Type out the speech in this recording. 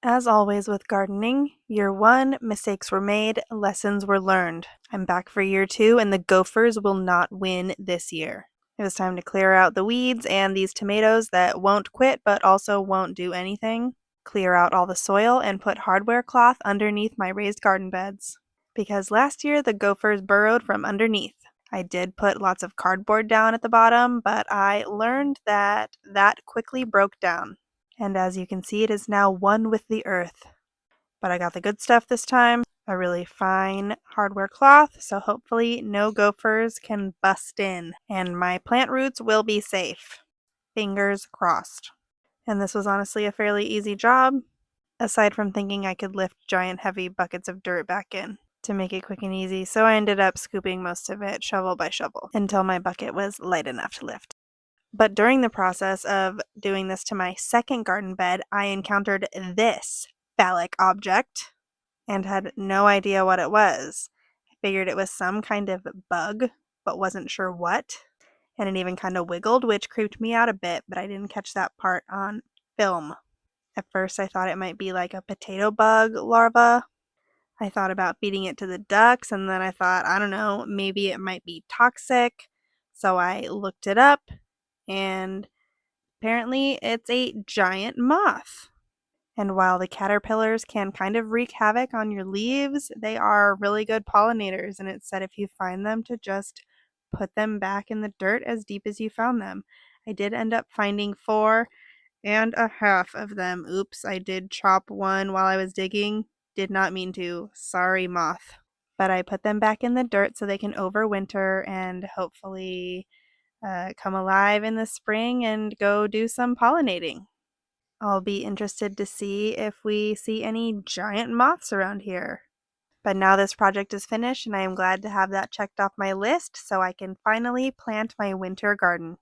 As always with gardening, year one, mistakes were made, lessons were learned. I'm back for year two, and the Gophers will not win this year. It was time to clear out the weeds and these tomatoes that won't quit but also won't do anything. Clear out all the soil and put hardware cloth underneath my raised garden beds. Because last year the Gophers burrowed from underneath. I did put lots of cardboard down at the bottom, but I learned that quickly broke down. And as you can see, it is now one with the earth. But I got the good stuff this time, a really fine hardware cloth, so hopefully no gophers can bust in, and my plant roots will be safe. Fingers crossed. And this was honestly a fairly easy job, aside from thinking I could lift giant heavy buckets of dirt back in to make it quick and easy, so I ended up scooping most of it shovel by shovel until my bucket was light enough to lift. But during the process of doing this to my second garden bed, I encountered this phallic object and had no idea what it was. I figured it was some kind of bug, but wasn't sure what. And it even kind of wiggled, which creeped me out a bit, but I didn't catch that part on film. At first, I thought it might be like a potato bug larva. I thought about feeding it to the ducks, and then I thought, I don't know, maybe it might be toxic. So I looked it up, and apparently it's a giant moth. And while the caterpillars can kind of wreak havoc on your leaves, they are really good pollinators, and it said if you find them to just put them back in the dirt as deep as you found them. I did end up finding 4.5 of them. Oops, I did chop one while I was digging. Did not mean to. Sorry, moth. But I put them back in the dirt so they can overwinter and hopefully come alive in the spring and go do some pollinating. I'll be interested to see if we see any giant moths around here. But now this project is finished, and I am glad to have that checked off my list so I can finally plant my winter garden.